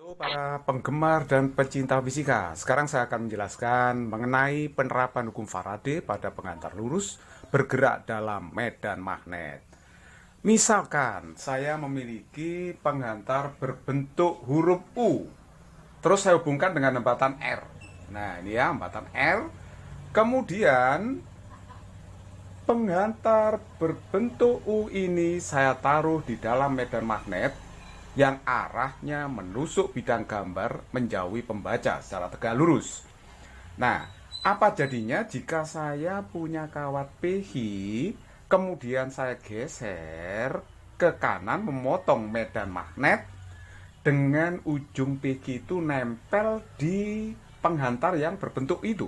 Halo para penggemar dan pecinta fisika. Sekarang saya akan menjelaskan mengenai penerapan hukum Faraday pada pengantar lurus bergerak dalam medan magnet. Misalkan saya memiliki pengantar berbentuk huruf U, terus saya hubungkan dengan hambatan R. Nah, ini ya hambatan R. Kemudian pengantar berbentuk U ini saya taruh di dalam medan magnet yang arahnya menusuk bidang gambar menjauhi pembaca secara tegak lurus. Nah, apa jadinya jika saya punya kawat PH, kemudian saya geser ke kanan memotong medan magnet dengan ujung PH itu nempel di penghantar yang berbentuk itu.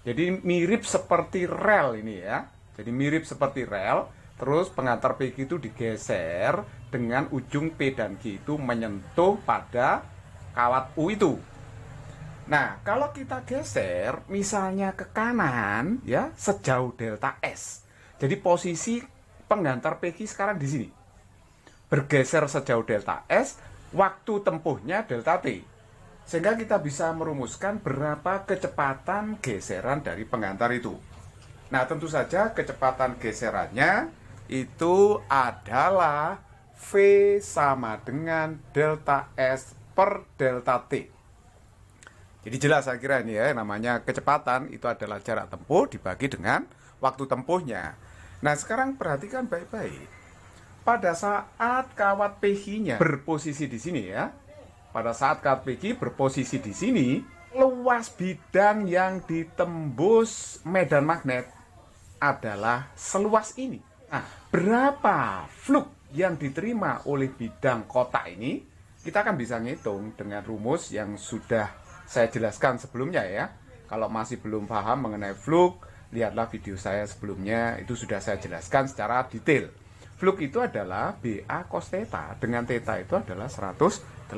Jadi mirip seperti rel ini ya. Jadi mirip seperti rel. Terus pengantar PQ itu digeser dengan ujung P dan Q itu menyentuh pada kawat U itu. Nah, kalau kita geser misalnya ke kanan ya sejauh delta S. Jadi posisi pengantar PQ sekarang di sini. Bergeser sejauh delta S, waktu tempuhnya delta T. Sehingga kita bisa merumuskan berapa kecepatan geseran dari pengantar itu. Nah, tentu saja kecepatan geserannya itu adalah V sama dengan delta S per delta T. Jadi jelas saya kira ini ya, namanya kecepatan itu adalah jarak tempuh dibagi dengan waktu tempuhnya. Nah, sekarang perhatikan baik-baik. Pada saat kawat PH-nya berposisi di sini ya, pada saat kawat PH berposisi di sini, luas bidang yang ditembus medan magnet adalah seluas ini. Nah, berapa fluk yang diterima oleh bidang kotak ini, kita akan bisa ngitung dengan rumus yang sudah saya jelaskan sebelumnya ya. Kalau masih belum paham mengenai fluk, lihatlah video saya sebelumnya, itu sudah saya jelaskan secara detail. Fluk itu adalah BA cos theta, dengan theta itu adalah 180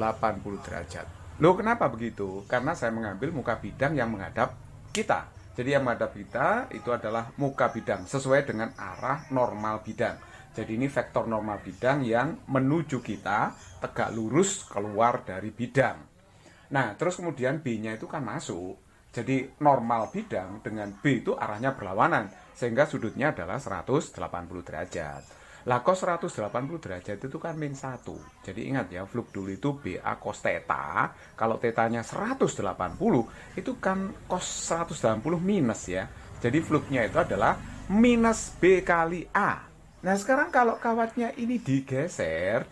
derajat. Loh, kenapa begitu? Karena saya mengambil muka bidang yang menghadap kita. Jadi yang menghadap kita itu adalah muka bidang sesuai dengan arah normal bidang. Jadi ini vektor normal bidang yang menuju kita tegak lurus keluar dari bidang. Nah, terus kemudian B-nya itu kan masuk. Jadi normal bidang dengan B itu arahnya berlawanan. Sehingga sudutnya adalah 180 derajat. Lah cos 180 derajat itu kan min 1. Jadi ingat ya, fluk dulu itu BA cos theta. Kalau tetanya 180 itu kan cos 180 minus ya. Jadi fluknya itu adalah minus B kali A. Nah, sekarang kalau kawatnya ini digeser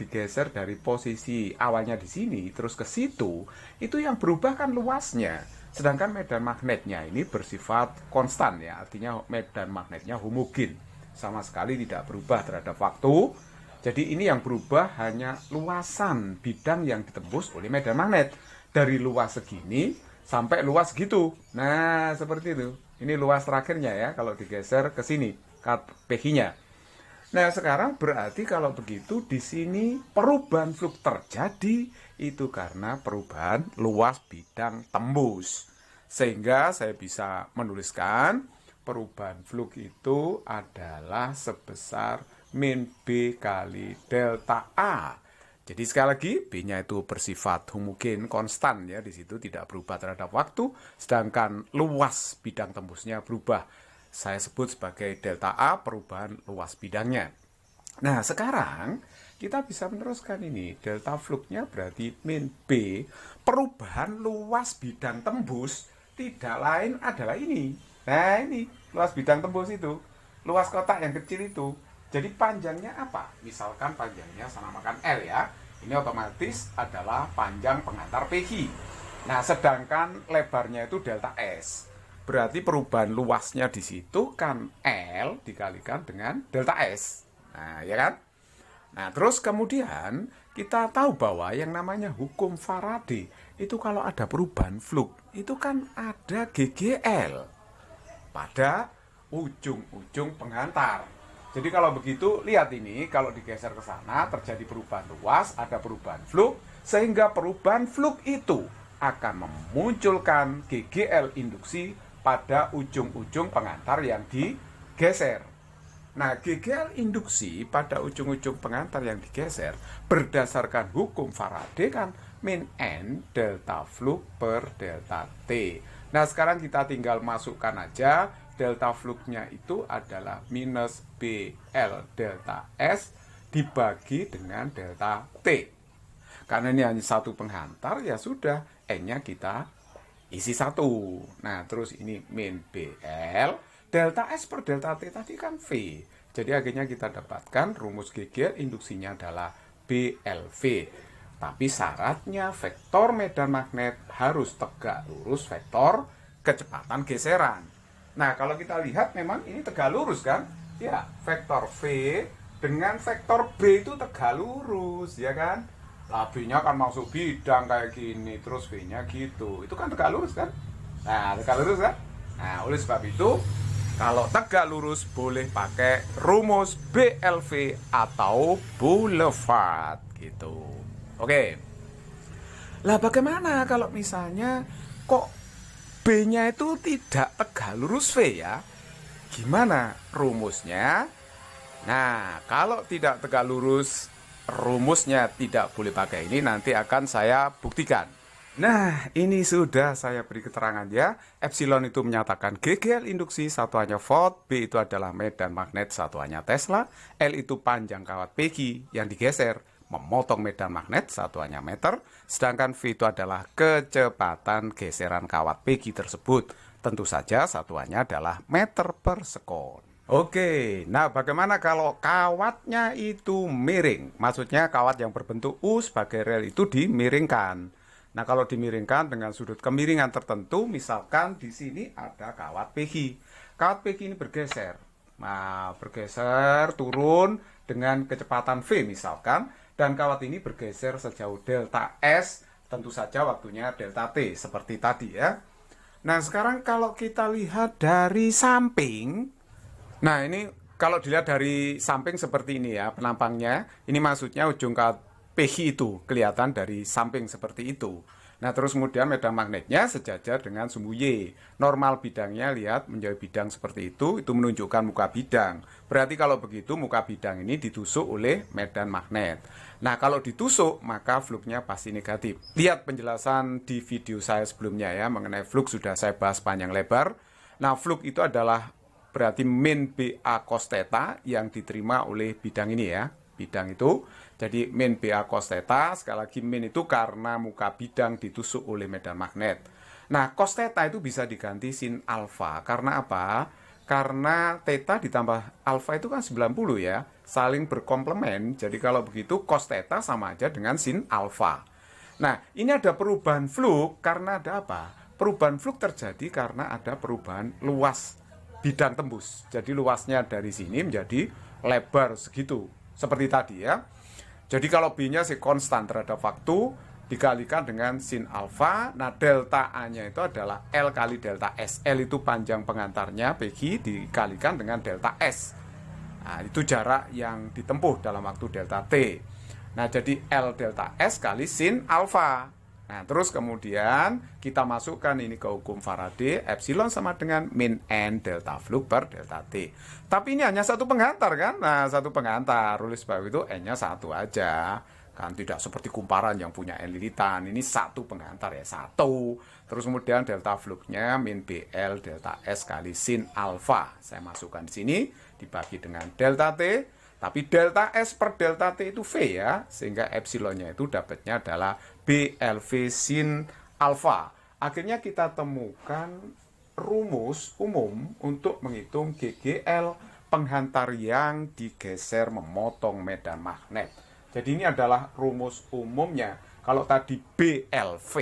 dari posisi awalnya di sini terus ke situ, itu yang berubah kan luasnya. Sedangkan medan magnetnya ini bersifat konstan ya, artinya medan magnetnya homogen, sama sekali tidak berubah terhadap waktu. Jadi ini yang berubah hanya luasan bidang yang ditembus oleh medan magnet. Dari luas segini sampai luas gitu. Nah, seperti itu. Ini luas terakhirnya ya kalau digeser ke sini, PH-nya. Nah, sekarang berarti kalau begitu di sini perubahan fluk terjadi itu karena perubahan luas bidang tembus. Sehingga saya bisa menuliskan perubahan fluk itu adalah sebesar min B kali delta A. Jadi sekali lagi B-nya itu bersifat homogen konstan ya, di situ tidak berubah terhadap waktu, sedangkan luas bidang tembusnya berubah. Saya sebut sebagai delta A perubahan luas bidangnya. Nah, sekarang kita bisa meneruskan ini. Delta fluknya berarti min B perubahan luas bidang tembus tidak lain adalah ini. Nah, ini luas bidang tembus itu, luas kotak yang kecil itu. Jadi panjangnya apa? Misalkan panjangnya sama-sama L ya. Ini otomatis adalah panjang pengantar PH. Nah, sedangkan lebarnya itu delta S. Berarti perubahan luasnya di situ kan L dikalikan dengan delta S. Nah, ya kan? Nah, terus kemudian kita tahu bahwa yang namanya hukum Faraday itu kalau ada perubahan fluk, itu kan ada GGL pada ujung-ujung penghantar. Jadi kalau begitu, lihat ini, kalau digeser ke sana terjadi perubahan luas, ada perubahan fluk, sehingga perubahan fluk itu akan memunculkan GGL induksi pada ujung-ujung pengantar yang digeser. Nah, GGL induksi pada ujung-ujung pengantar yang digeser berdasarkan hukum Faraday kan min N delta flux per delta T. Nah, sekarang kita tinggal masukkan aja delta fluxnya itu adalah minus BL delta S dibagi dengan delta T. Karena ini hanya satu penghantar, ya sudah, N-nya kita isi satu. Nah, terus ini min BL delta S per delta T tadi kan V. Jadi akhirnya kita dapatkan rumus GGL induksinya adalah BLV. Tapi syaratnya vektor medan magnet harus tegak lurus vektor kecepatan geseran. Nah, kalau kita lihat memang ini tegak lurus kan? Ya, vektor V dengan vektor B itu tegak lurus, ya kan? Nah, B-nya kan masuk bidang kayak gini, terus V-nya gitu. Itu kan tegak lurus kan? Nah, tegak lurus kan? Nah, oleh sebab itu, kalau tegak lurus boleh pakai rumus BLV atau boulevard gitu. Oke. Lah bagaimana kalau misalnya kok B-nya itu tidak tegak lurus V ya? Gimana rumusnya? Nah, kalau tidak tegak lurus, rumusnya tidak boleh pakai ini, nanti akan saya buktikan. Nah, ini sudah saya beri keterangan ya. Epsilon itu menyatakan GGL induksi satuannya volt, B itu adalah medan magnet satuannya Tesla, L itu panjang kawat Pegi yang digeser memotong medan magnet satuannya meter, sedangkan V itu adalah kecepatan geseran kawat Pegi tersebut. Tentu saja satuannya adalah meter per sekon. Oke, nah bagaimana kalau kawatnya itu miring? Maksudnya kawat yang berbentuk U sebagai rel itu dimiringkan. Nah, kalau dimiringkan dengan sudut kemiringan tertentu, misalkan di sini ada kawat Pegi. Kawat Pegi ini bergeser. Nah, bergeser turun dengan kecepatan V misalkan, dan kawat ini bergeser sejauh delta S, tentu saja waktunya delta T, seperti tadi ya. Nah, sekarang kalau kita lihat dari samping, nah ini kalau dilihat dari samping seperti ini ya, penampangnya, ini maksudnya ujung kawat Pegi itu kelihatan dari samping seperti itu. Nah, terus kemudian medan magnetnya sejajar dengan sumbu Y. Normal bidangnya lihat menjadi bidang seperti itu menunjukkan muka bidang. Berarti kalau begitu muka bidang ini ditusuk oleh medan magnet. Nah, kalau ditusuk maka fluxnya pasti negatif. Lihat penjelasan di video saya sebelumnya ya, mengenai flux sudah saya bahas panjang lebar. Nah, flux itu adalah berarti min BA cos theta yang diterima oleh bidang ini ya. Bidang itu, jadi min BA cos theta, sekali lagi min itu karena muka bidang ditusuk oleh medan magnet. Nah, cos theta itu bisa diganti sin alfa, karena apa? Karena theta ditambah alfa itu kan 90 ya, saling berkomplement, jadi kalau begitu cos theta sama aja dengan sin alfa. Nah, ini ada perubahan flux, karena ada apa? Perubahan flux terjadi karena ada perubahan luas bidang tembus, jadi luasnya dari sini menjadi lebar segitu. Seperti tadi ya. Jadi kalau B-nya konstan terhadap waktu dikalikan dengan sin alfa. Nah, delta A-nya itu adalah L kali delta S. L itu panjang pengantarnya Pegi dikalikan dengan delta S. Nah, itu jarak yang ditempuh dalam waktu delta T. Nah, jadi L delta S kali sin alfa. Nah, terus kemudian kita masukkan ini ke hukum Faraday, epsilon sama dengan min N delta flux per delta T. Tapi ini hanya satu penghantar kan? Nah, satu penghantar, oleh sebab itu N-nya satu aja. Kan tidak seperti kumparan yang punya N lilitan. Ini satu penghantar ya, satu. Terus kemudian delta fluxnya min BL delta S kali sin alfa. Saya masukkan di sini, dibagi dengan delta T. Tapi delta S per delta T itu V ya, sehingga epsilonnya itu dapatnya adalah BLV sin alfa. Akhirnya kita temukan rumus umum untuk menghitung GGL penghantar yang digeser memotong medan magnet. Jadi ini adalah rumus umumnya. Kalau tadi BLV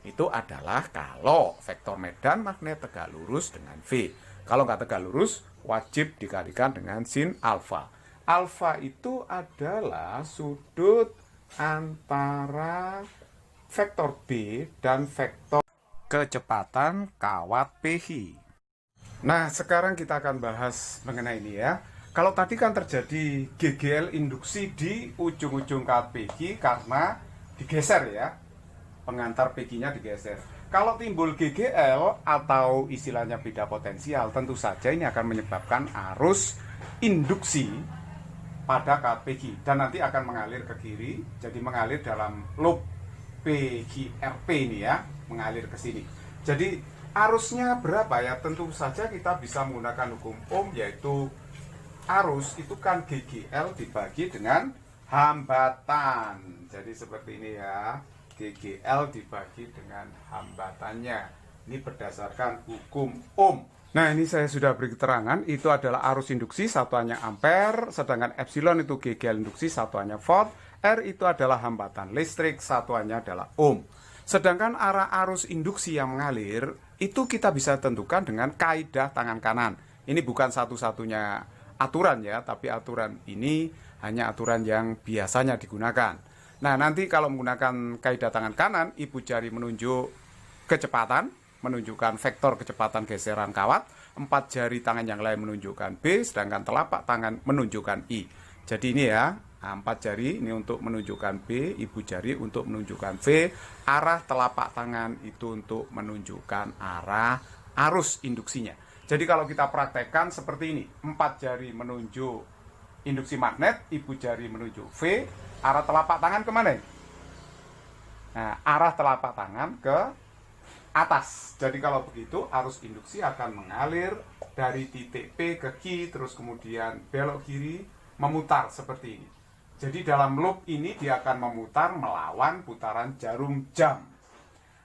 itu adalah kalau vektor medan magnet tegak lurus dengan V. Kalau nggak tegak lurus, wajib dikalikan dengan sin alfa. Alfa itu adalah sudut antara vektor B dan vektor kecepatan kawat Pegi. Nah, sekarang kita akan bahas mengenai ini ya. Kalau tadi kan terjadi GGL induksi di ujung-ujung kawat Pegi karena digeser ya. Pengantar Pegi-nya digeser. Kalau timbul GGL atau istilahnya beda potensial, tentu saja ini akan menyebabkan arus induksi pada kawat Pegi dan nanti akan mengalir ke kiri, jadi mengalir dalam loop BGRP ini ya, mengalir ke sini. Jadi arusnya berapa ya? Tentu saja kita bisa menggunakan hukum Ohm, yaitu arus itu kan GGL dibagi dengan hambatan. Jadi seperti ini ya, GGL dibagi dengan hambatannya. Ini berdasarkan hukum Ohm. Nah, ini saya sudah beri keterangan, itu adalah arus induksi, satuannya ampere, sedangkan epsilon itu GGL induksi, satuannya volt, R itu adalah hambatan listrik, satuannya adalah ohm. Sedangkan arah arus induksi yang mengalir, itu kita bisa tentukan dengan kaidah tangan kanan. Ini bukan satu-satunya aturan ya, tapi aturan ini hanya aturan yang biasanya digunakan. Nah, nanti kalau menggunakan kaidah tangan kanan, ibu jari menunjuk kecepatan, menunjukkan vektor kecepatan geseran kawat, 4 jari tangan yang lain menunjukkan B, sedangkan telapak tangan menunjukkan I. Jadi ini ya, 4 jari ini untuk menunjukkan B, ibu jari untuk menunjukkan V, arah telapak tangan itu untuk menunjukkan arah arus induksinya. Jadi kalau kita praktekkan seperti ini, 4 jari menunjuk induksi magnet, ibu jari menunjuk V, arah telapak tangan kemana? Nah, arah telapak tangan ke atas. Jadi kalau begitu arus induksi akan mengalir dari titik P ke Q, terus kemudian belok kiri, memutar seperti ini. Jadi dalam loop ini dia akan memutar melawan putaran jarum jam.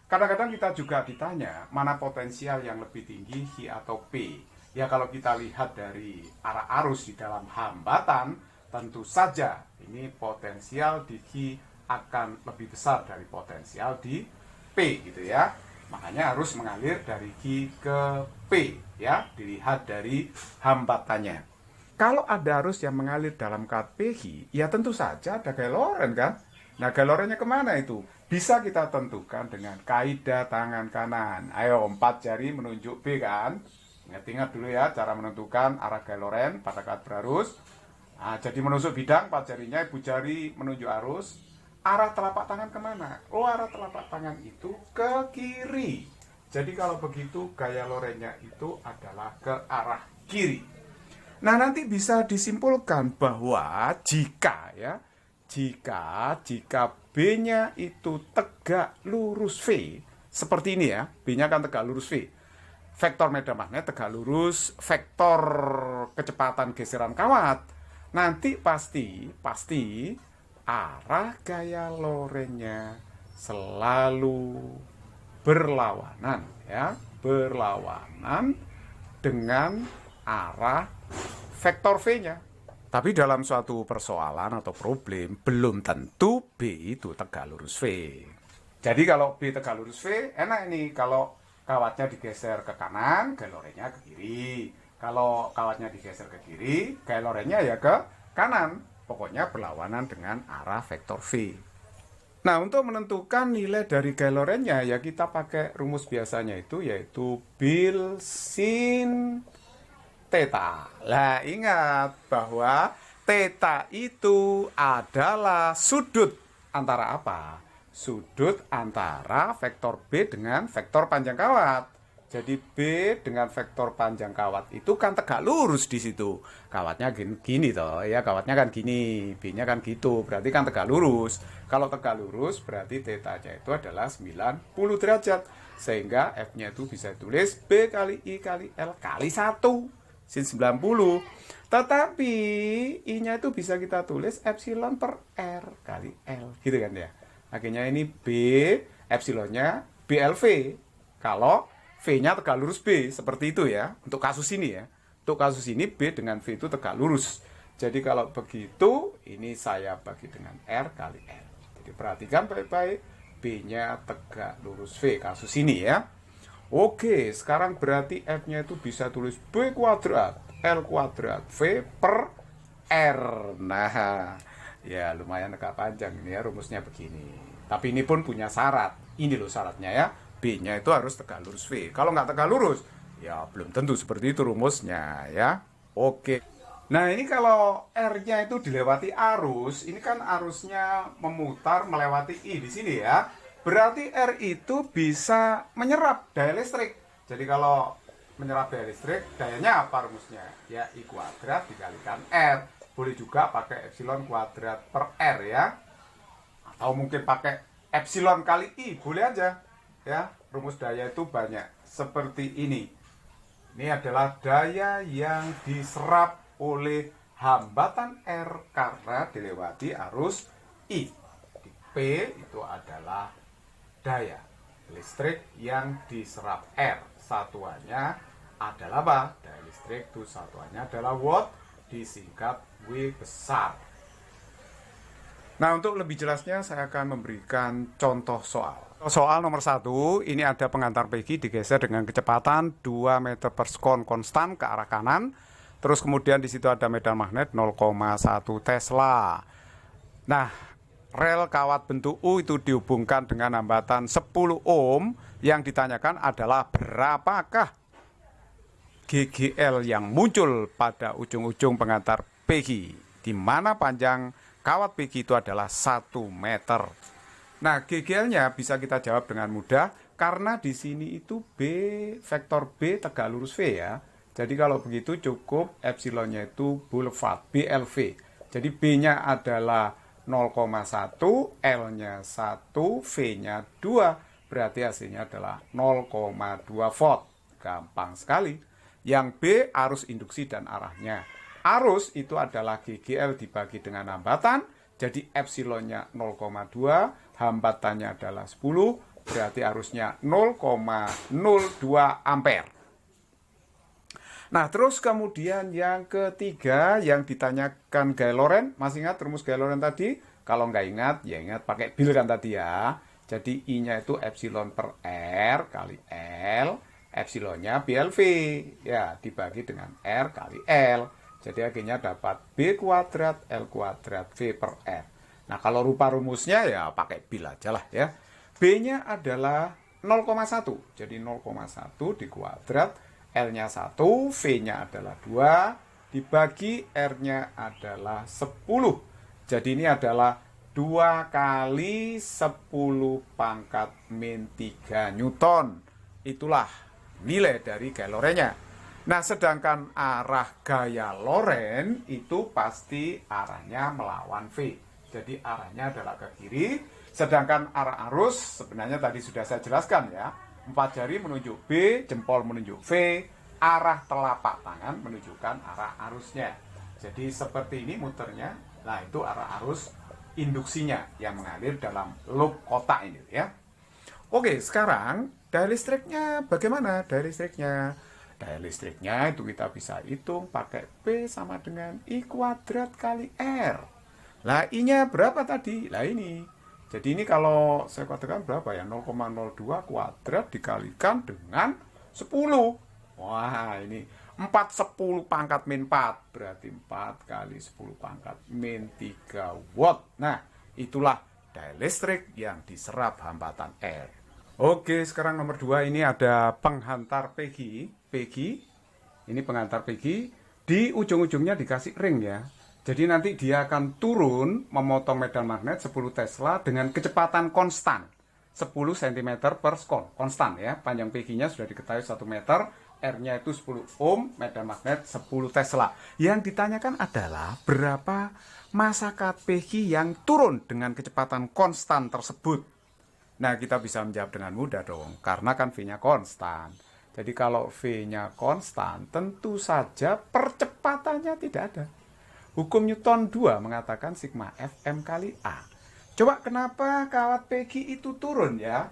Kadang-kadang kita juga ditanya mana potensial yang lebih tinggi, Q atau P. Ya kalau kita lihat dari arah arus di dalam hambatan, tentu saja ini potensial di Q akan lebih besar dari potensial di P gitu ya. Makanya harus mengalir dari Q ke P ya, dilihat dari hambatannya. Kalau ada arus yang mengalir dalam KPI, ya tentu saja ada gaya Lorentz kan. Nah, gaya Lorentz-nya kemana itu? Bisa kita tentukan dengan kaidah tangan kanan. Ayo, 4 jari menunjuk B kan. Ingat-ingat dulu ya cara menentukan arah gaya Lorentz pada saat berarus. Nah, jadi menusuk bidang, 4 jarinya, ibu jari menunjuk arus. Arah telapak tangan kemana? Oh, arah telapak tangan itu ke kiri. Jadi kalau begitu gaya Lorentz-nya itu adalah ke arah kiri. Nah, nanti bisa disimpulkan bahwa jika B-nya itu tegak lurus V, seperti ini ya, B-nya kan tegak lurus V. Vektor medan magnet tegak lurus, vektor kecepatan geseran kawat, nanti pasti arah gaya Lorentz-nya selalu berlawanan ya, berlawanan dengan arah vektor V-nya. Tapi dalam suatu persoalan atau problem belum tentu B itu tegak lurus V. Jadi kalau B tegak lurus V, enak ini kalau kawatnya digeser ke kanan, gaya Lorentz-nya ke kiri. Kalau kawatnya digeser ke kiri, gaya Lorentz-nya ya ke kanan. Pokoknya berlawanan dengan arah vektor V. Nah, untuk menentukan nilai dari gaya Lorentz-nya ya kita pakai rumus biasanya itu, yaitu bil sin theta. Nah, ingat bahwa theta itu adalah sudut antara apa? Sudut antara vektor B dengan vektor panjang kawat. Jadi B dengan vektor panjang kawat itu kan tegak lurus di situ. Kawatnya gini toh, ya kawatnya kan gini, B-nya kan gitu, berarti kan tegak lurus. Kalau tegak lurus berarti θ-nya itu adalah 90 derajat. Sehingga F-nya itu bisa ditulis B kali I kali L kali 1, sin 90. Tetapi I-nya itu bisa kita tulis epsilon per R kali L, gitu kan ya. Akhirnya ini B, epsilonnya BLV. Kalau V-nya tegak lurus B, seperti itu ya. Untuk kasus ini ya. Untuk kasus ini B dengan V itu tegak lurus. Jadi kalau begitu, ini saya bagi dengan R kali L. Jadi perhatikan baik-baik, B-nya tegak lurus V kasus ini ya. Oke, sekarang berarti F-nya itu bisa tulis B kuadrat, L kuadrat, V per R. Nah, ya lumayan agak panjang ini ya rumusnya begini. Tapi ini pun punya syarat. Ini loh syaratnya ya. B-nya itu harus tegak lurus V. Kalau nggak tegak lurus, ya belum tentu seperti itu rumusnya ya. Oke. Nah ini kalau R-nya itu dilewati arus, ini kan arusnya memutar melewati I di sini ya. Berarti R itu bisa menyerap daya listrik. Jadi kalau menyerap daya listrik, dayanya apa rumusnya? Ya I kuadrat dikalikan R. Boleh juga pakai epsilon kuadrat per R ya. Atau mungkin pakai epsilon kali I, boleh aja ya. Rumus daya itu banyak seperti ini. Ini adalah daya yang diserap oleh hambatan R karena dilewati arus I. P itu adalah daya listrik yang diserap R. Satuannya adalah apa? Daya listrik itu satuannya adalah watt, disingkat W besar. Nah, untuk lebih jelasnya saya akan memberikan contoh soal. Soal nomor 1, ini ada pengantar PG digeser dengan kecepatan 2 meter per sekon konstan ke arah kanan. Terus kemudian di situ ada medan magnet 0,1 Tesla. Nah, rel kawat bentuk U itu dihubungkan dengan hambatan 10 ohm. Yang ditanyakan adalah berapakah GGL yang muncul pada ujung-ujung pengantar PG, di mana panjang kawat PG itu adalah 1 meter. Nah, GGL-nya bisa kita jawab dengan mudah karena di sini itu B, vektor B tegak lurus V ya. Jadi kalau begitu cukup epsilonnya itu boulevard, BLV. Jadi B-nya adalah 0,1, L-nya 1, V-nya 2. Berarti hasilnya adalah 0,2 volt. Gampang sekali. Yang B, arus induksi dan arahnya. Arus itu adalah GGL dibagi dengan hambatan. Jadi epsilonnya 0,2, hambatannya adalah 10. Berarti arusnya 0,02 ampere. Nah, terus kemudian yang ketiga yang ditanyakan gaya Lorentz, masih ingat rumus gaya Lorentz tadi? Kalau nggak ingat, ya ingat pakai bil kan tadi ya. Jadi I-nya itu epsilon per R kali L, epsilonnya BLV, ya dibagi dengan R kali L. Jadi akhirnya dapat B kuadrat L kuadrat V per R. Nah, kalau rupa rumusnya ya pakai bil aja lah ya. B-nya adalah 0,1, jadi 0,1 dikuadrat. L-nya 1, V-nya adalah 2, dibagi R-nya adalah 10. Jadi ini adalah 2 kali 10 pangkat min 3 Newton. Itulah nilai dari gaya Lorentz-nya. Nah, sedangkan arah gaya Lorentz itu pasti arahnya melawan V. Jadi arahnya adalah ke kiri. Sedangkan arah arus sebenarnya tadi sudah saya jelaskan ya. 4 jari menunjuk B, jempol menunjuk V, arah telapak tangan menunjukkan arah arusnya. Jadi seperti ini muternya. Nah, itu arah arus induksinya yang mengalir dalam loop kotak ini ya. Oke, sekarang daya listriknya bagaimana? Daya listriknya itu kita bisa hitung pakai P sama dengan I kuadrat kali R. Lah, I-nya berapa tadi? Lah ini. Jadi ini kalau saya katakan berapa ya? 0,02 kuadrat dikalikan dengan 10. Wah, ini 4 10 pangkat min 4. Berarti 4 kali 10 pangkat min 3 watt. Nah, itulah daya listrik yang diserap hambatan R. Oke, sekarang nomor 2 ini ada penghantar PG. Ini penghantar PG. Di ujung-ujungnya dikasih ring ya. Jadi nanti dia akan turun memotong medan magnet 10 Tesla dengan kecepatan konstan 10 cm per sekon. Konstan ya, panjang PG-nya sudah diketahui 1 meter, R-nya itu 10 ohm, medan magnet 10 Tesla. Yang ditanyakan adalah berapa massa kat PG yang turun dengan kecepatan konstan tersebut. Nah, kita bisa menjawab dengan mudah dong, karena kan V-nya konstan. Jadi kalau V-nya konstan, tentu saja percepatannya tidak ada. Hukum Newton 2 mengatakan sigma Fm kali A. Coba kenapa kawat PG itu turun ya?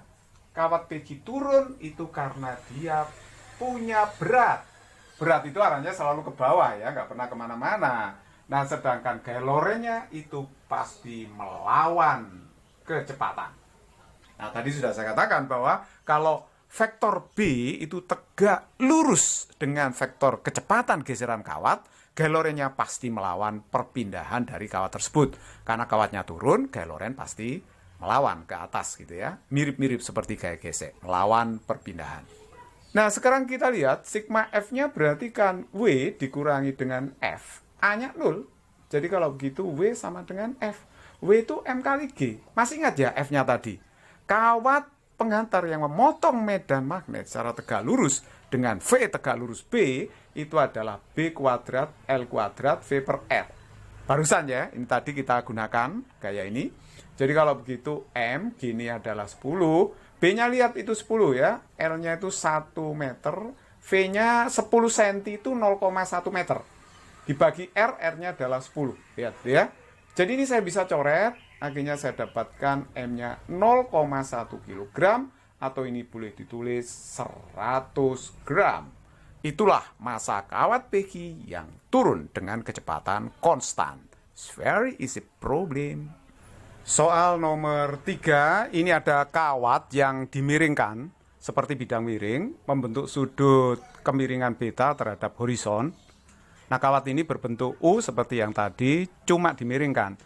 Kawat PG turun itu karena dia punya berat. Berat itu arahnya selalu ke bawah ya, nggak pernah kemana-mana. Nah, sedangkan gaya Lorentz-nya itu pasti melawan kecepatan. Nah, tadi sudah saya katakan bahwa kalau vektor B itu tegak lurus dengan vektor kecepatan geseran kawat, gaya Lorentz-nya pasti melawan perpindahan dari kawat tersebut. Karena kawatnya turun, gaya Lorentz pasti melawan ke atas gitu ya. Mirip-mirip seperti gaya gesek, melawan perpindahan. Nah, sekarang kita lihat sigma F-nya berarti kan W dikurangi dengan F. A-nya 0. Jadi kalau begitu W sama dengan F. W itu M kali G. Masih ingat ya F-nya tadi? Kawat penghantar yang memotong medan magnet secara tegak lurus dengan V tegak lurus B itu adalah B kuadrat L kuadrat V per R. barusan ya, ini tadi kita gunakan gaya ini. Jadi kalau begitu M, gini adalah 10, B-nya lihat itu 10 ya, L-nya itu 1 meter, V-nya 10 cm itu 0,1 meter. Dibagi R, R-nya adalah 10. Lihat ya. Jadi ini saya bisa coret, akhirnya saya dapatkan M-nya 0,1 kg, atau ini boleh ditulis 100 gram. Itulah massa kawat PG yang turun dengan kecepatan konstan. It's very easy problem. Soal nomor 3, ini ada kawat yang dimiringkan seperti bidang miring, membentuk sudut kemiringan beta terhadap horizon. Nah, kawat ini berbentuk U seperti yang tadi, cuma dimiringkan.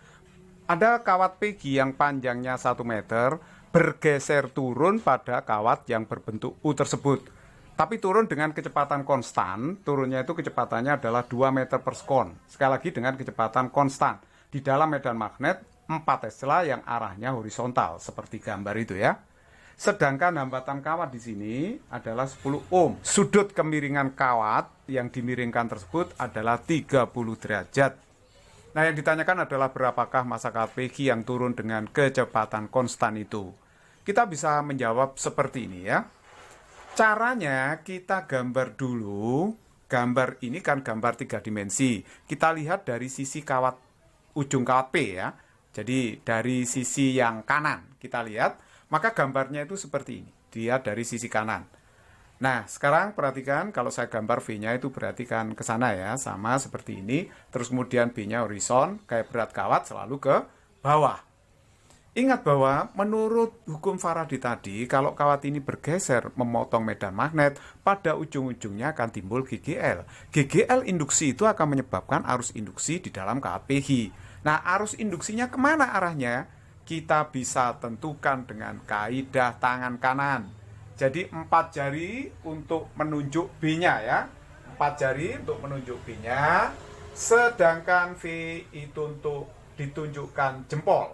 Ada kawat PG yang panjangnya 1 meter, bergeser turun pada kawat yang berbentuk U tersebut. Tapi turun dengan kecepatan konstan, turunnya itu kecepatannya adalah 2 meter per sekon. Sekali lagi dengan kecepatan konstan. Di dalam medan magnet, 4 Tesla yang arahnya horizontal, seperti gambar itu ya. Sedangkan hambatan kawat di sini adalah 10 ohm. Sudut kemiringan kawat yang dimiringkan tersebut adalah 30 derajat. Nah, yang ditanyakan adalah berapakah massa kawat PG yang turun dengan kecepatan konstan itu. Kita bisa menjawab seperti ini ya. Caranya kita gambar dulu. Gambar ini kan gambar 3 dimensi. Kita lihat dari sisi kawat, ujung kawat P ya. Jadi dari sisi yang kanan kita lihat, maka gambarnya itu seperti ini. Dia dari sisi kanan. Nah, sekarang perhatikan kalau saya gambar V-nya itu berarti kan ke sana ya, sama seperti ini. Terus kemudian B-nya horizon, kayak berat kawat selalu ke bawah. Ingat bahwa menurut hukum Faraday tadi, kalau kawat ini bergeser memotong medan magnet, pada ujung-ujungnya akan timbul GGL. GGL induksi itu akan menyebabkan arus induksi di dalam kawat PG. Nah, arus induksinya kemana arahnya? Kita bisa tentukan dengan kaidah tangan kanan. Jadi 4 jari untuk menunjuk B-nya ya. 4 jari untuk menunjuk B-nya, sedangkan V itu untuk ditunjukkan jempol.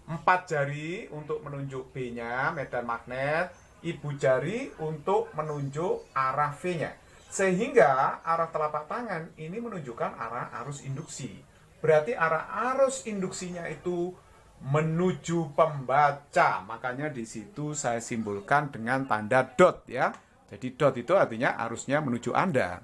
4 jari untuk menunjuk B-nya, medan magnet, ibu jari untuk menunjuk arah V-nya. Sehingga arah telapak tangan ini menunjukkan arah arus induksi. Berarti arah arus induksinya itu menuju pembaca. Makanya di situ saya simbolkan dengan tanda dot ya. Jadi dot itu artinya arusnya menuju Anda.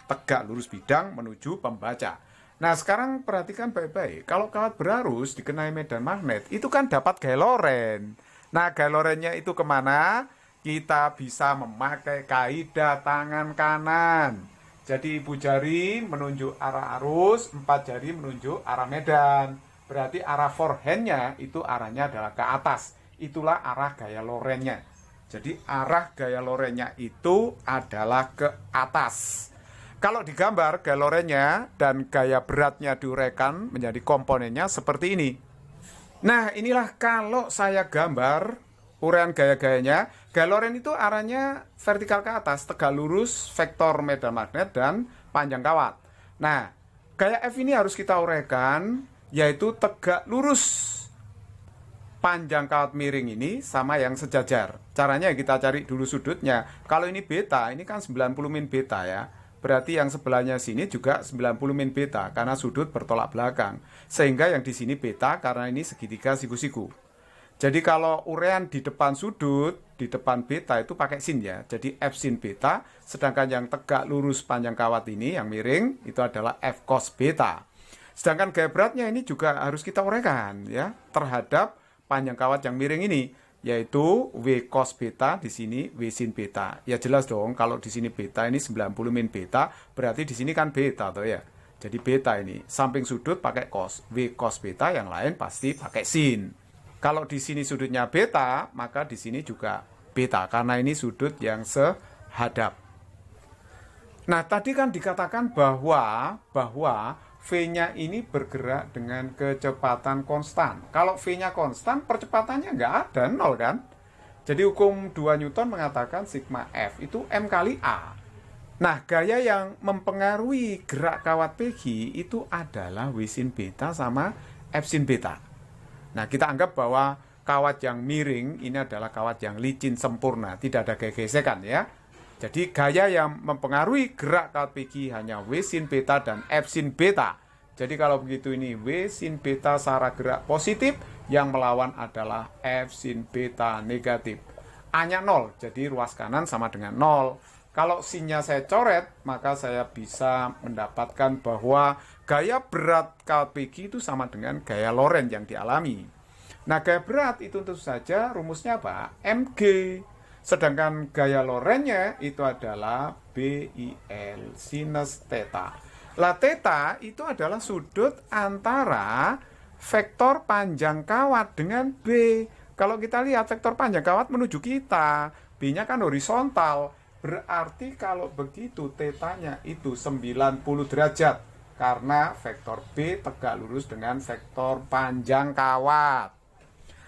Tegak lurus bidang menuju pembaca. Nah, sekarang perhatikan baik-baik. Kalau kawat berarus dikenai medan magnet, itu kan dapat gaya loren. Nah, gaya lorennya itu kemana? Kita bisa memakai kaidah tangan kanan. Jadi, ibu jari menunjuk arah arus, 4 jari menunjuk arah medan. Berarti arah forehand-nya itu arahnya adalah ke atas. Itulah arah gaya lorennya. Jadi, arah gaya lorennya itu adalah ke atas. Kalau digambar gaya lorennya dan gaya beratnya diuraikan menjadi komponennya seperti ini. Nah, inilah kalau saya gambar uraian gaya-gayanya. Gaya loren itu arahnya vertikal ke atas, tegak lurus, vektor medan magnet, dan panjang kawat. Nah, gaya F ini harus kita uraikan, yaitu tegak lurus panjang kawat miring ini sama yang sejajar. Caranya kita cari dulu sudutnya. Kalau ini beta, ini kan 90 min beta ya. Berarti yang sebelahnya sini juga 90 min beta karena sudut bertolak belakang. Sehingga yang di sini beta karena ini segitiga siku-siku. Jadi kalau uraian di depan sudut, di depan beta itu pakai sin ya. Jadi F sin beta, sedangkan yang tegak lurus panjang kawat ini yang miring itu adalah F cos beta. Sedangkan gaya beratnya ini juga harus kita uraikan ya terhadap panjang kawat yang miring ini, yaitu W cos beta, di sini W sin beta. Ya jelas dong, kalau di sini beta ini 90 min beta, berarti di sini kan beta toh ya. Jadi beta ini samping sudut pakai cos, W cos beta, yang lain pasti pakai sin. Kalau di sini sudutnya beta, maka di sini juga beta karena ini sudut yang sehadap. Nah, tadi kan dikatakan bahwa V-nya ini bergerak dengan kecepatan konstan. Kalau V-nya konstan, percepatannya nggak ada, nol kan? Jadi hukum 2 Newton mengatakan sigma F itu M kali A. Nah, gaya yang mempengaruhi gerak kawat PG itu adalah W sin beta sama F sin beta. Nah, kita anggap bahwa kawat yang miring ini adalah kawat yang licin sempurna, tidak ada gesekan ya. Jadi gaya yang mempengaruhi gerak kawat PG hanya W sin beta dan F sin beta. Jadi kalau begitu ini W sin beta searah gerak positif, yang melawan adalah F sin beta negatif. A-nya 0, jadi ruas kanan sama dengan 0. Kalau sinnya saya coret, maka saya bisa mendapatkan bahwa gaya berat KPG itu sama dengan gaya Lorentz yang dialami. Nah, gaya berat itu tentu saja rumusnya apa? Mg. Sedangkan gaya Lorentz-nya itu adalah BIL sinus theta. Lah theta itu adalah sudut antara vektor panjang kawat dengan B. Kalau kita lihat vektor panjang kawat menuju kita, B-nya kan horizontal. Berarti kalau begitu tetanya itu 90 derajat. Karena vektor B tegak lurus dengan vektor panjang kawat.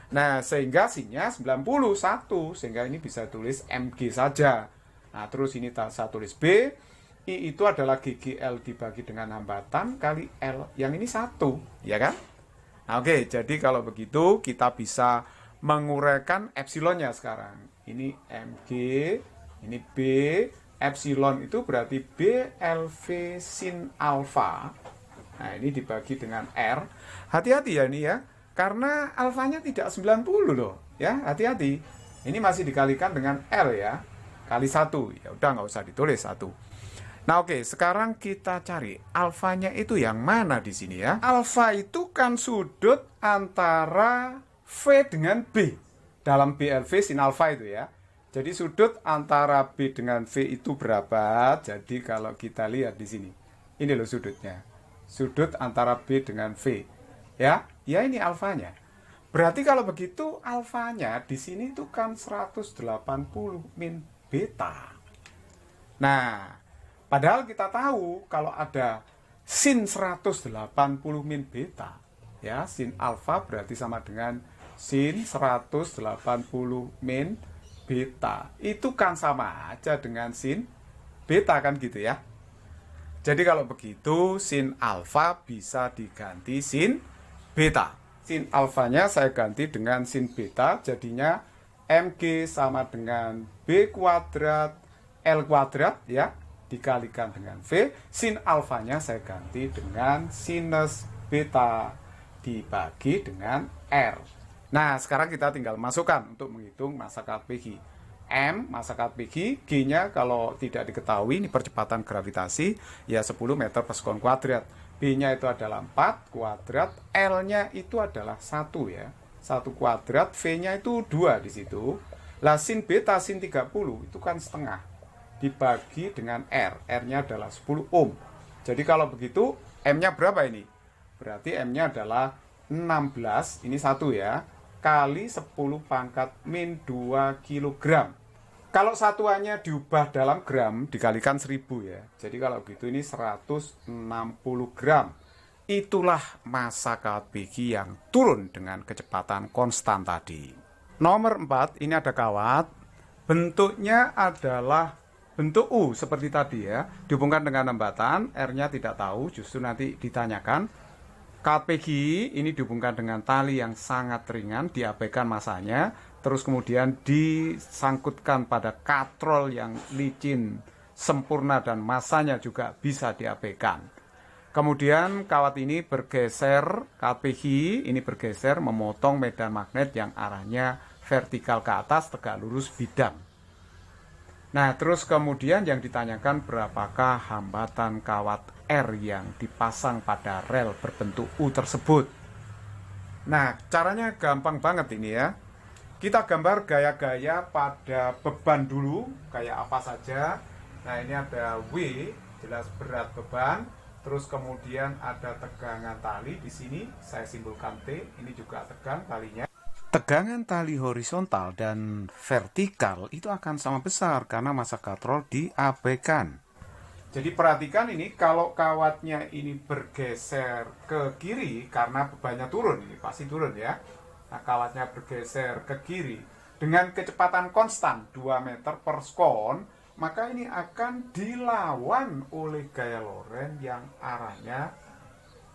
Nah, sehingga sinnya 91. Sehingga ini bisa tulis MG saja. Nah, terus ini saya tulis B. I itu adalah GGL dibagi dengan hambatan kali L. Yang ini 1, ya kan? Nah, oke, jadi kalau begitu kita bisa menguraikan epsilonnya sekarang. Ini MG, ini B, epsilon itu berarti BLV sin alfa. Nah, ini dibagi dengan R. Hati-hati ya ini ya, karena alfanya tidak 90 loh. Ya, hati-hati. Ini masih dikalikan dengan L ya, kali 1. Ya udah, nggak usah ditulis 1. Nah, oke, sekarang kita cari alfanya itu yang mana di sini ya. Alfa itu kan sudut antara V dengan B dalam BLV sin alfa itu ya. Jadi sudut antara B dengan V itu berapa? Jadi kalau kita lihat di sini, ini loh sudutnya. Sudut antara B dengan V. Ya, ya ini alfanya. Berarti kalau begitu alfanya di sini itu kan 180 min beta. Nah, padahal kita tahu kalau ada sin 180 min beta, ya, sin alfa berarti sama dengan sin 180 min beta. Itu kan sama aja dengan sin beta kan gitu ya. Jadi kalau begitu sin alfa bisa diganti sin beta. Sin alfanya saya ganti dengan sin beta, jadinya MG sama dengan B kuadrat L kuadrat ya, dikalikan dengan V. Sin alfanya saya ganti dengan sinus beta dibagi dengan R. Nah, sekarang kita tinggal masukkan untuk menghitung massa KPG. M, massa KPG, G-nya kalau tidak diketahui, ini percepatan gravitasi, ya 10 meter per sekon kuadrat. B-nya itu adalah 4 kuadrat, L-nya itu adalah 1 ya. 1 kuadrat, V-nya itu 2 di situ. Lah sin beta, sin 30, itu kan setengah. Dibagi dengan R, R-nya adalah 10 ohm. Jadi kalau begitu, M-nya berapa ini? Berarti M-nya adalah 16, ini 1 ya, kali 10 pangkat min 2 kg. Kalau satuannya diubah dalam gram, dikalikan 1000 ya. Jadi kalau gitu ini 160 gram. Itulah massa KPG yang turun dengan kecepatan konstan tadi. Nomor 4, ini ada kawat. Bentuknya adalah bentuk U seperti tadi ya. Dihubungkan dengan hambatan, R-nya tidak tahu, justru nanti ditanyakan. KPG ini dihubungkan dengan tali yang sangat ringan, diabaikan masanya, terus kemudian disangkutkan pada katrol yang licin, sempurna, dan masanya juga bisa diabaikan. Kemudian kawat ini bergeser, KPG ini bergeser memotong medan magnet yang arahnya vertikal ke atas, tegak lurus bidang. Nah, terus kemudian yang ditanyakan berapakah hambatan kawat R yang dipasang pada rel berbentuk U tersebut. Nah, caranya gampang banget ini ya. Kita gambar gaya-gaya pada beban dulu, kayak apa saja. Nah, ini ada W, jelas berat beban. Terus kemudian ada tegangan tali di sini, saya simpulkan T, ini juga tegang talinya. Tegangan tali horizontal dan vertikal itu akan sama besar karena massa katrol diabaikan. Jadi perhatikan ini, kalau kawatnya ini bergeser ke kiri karena bebannya turun, ini pasti turun ya. Nah, kawatnya bergeser ke kiri dengan kecepatan konstan 2 meter per sekon, maka ini akan dilawan oleh gaya Lorentz yang arahnya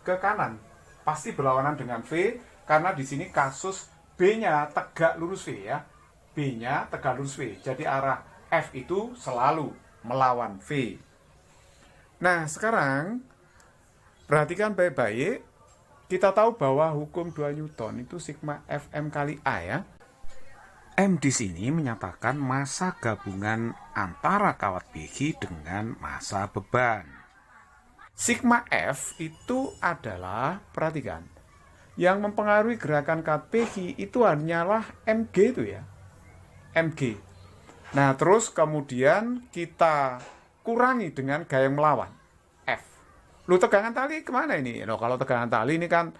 ke kanan. Pasti berlawanan dengan V karena di sini kasus B-nya tegak lurus V ya. B-nya tegak lurus V. Jadi arah F itu selalu melawan V. Nah, sekarang Perhatikan baik-baik. Kita tahu bahwa hukum 2 Newton itu sigma Fm kali A ya. M di sini menyatakan massa gabungan antara kawat PG dengan massa beban. Sigma F itu adalah, perhatikan, yang mempengaruhi gerakan kawat PG itu hanyalah Mg itu ya. Mg. Nah, terus kemudian kita kurangi dengan gaya melawan. F. Lu tegangan tali kemana ini? Loh, kalau tegangan tali ini kan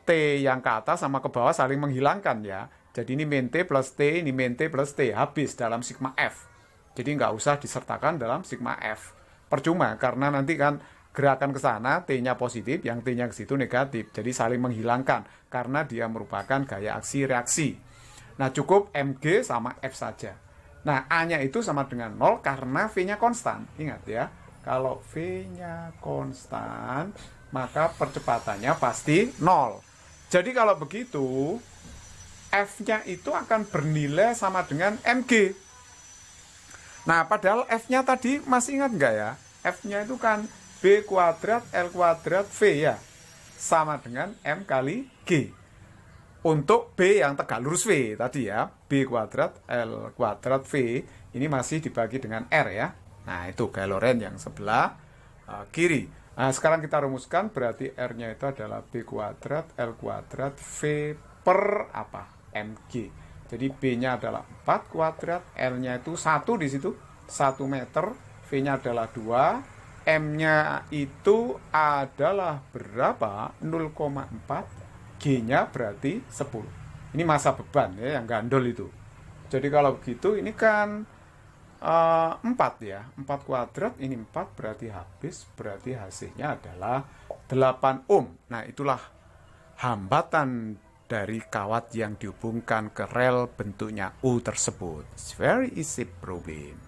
T yang ke atas sama ke bawah saling menghilangkan ya. Jadi ini min T plus T, ini min T plus T. Habis dalam sigma F. Jadi nggak usah disertakan dalam sigma F. Percuma, karena nanti kan gerakan ke sana, T-nya positif, yang T-nya ke situ negatif. Jadi saling menghilangkan, karena dia merupakan gaya aksi reaksi. Nah, cukup Mg sama F saja. Nah, A-nya itu sama dengan 0 karena V-nya konstan. Ingat ya, kalau V-nya konstan, maka percepatannya pasti 0. Jadi kalau begitu, F-nya itu akan bernilai sama dengan Mg. Nah, padahal F-nya tadi masih ingat nggak ya? F-nya itu kan B kuadrat L kuadrat V ya. Sama dengan M kali G. Untuk B yang tegak lurus V tadi ya. B kuadrat L kuadrat V. Ini masih dibagi dengan R ya. Nah, itu gaya Lorentz yang sebelah kiri. Nah, sekarang kita rumuskan, berarti R-nya itu adalah B kuadrat L kuadrat V per apa? Mg. Jadi B-nya adalah 4 kuadrat, L-nya itu 1 di situ, 1 meter, V-nya adalah 2, M-nya itu adalah berapa? 0,4, G-nya berarti 10. Ini massa beban ya, yang gandol itu. Jadi kalau begitu ini kan 4 ya, 4 kuadrat, ini 4 berarti habis, berarti hasilnya adalah 8 ohm. Nah, itulah hambatan dari kawat yang dihubungkan ke rel bentuknya U tersebut. It's very easy problem.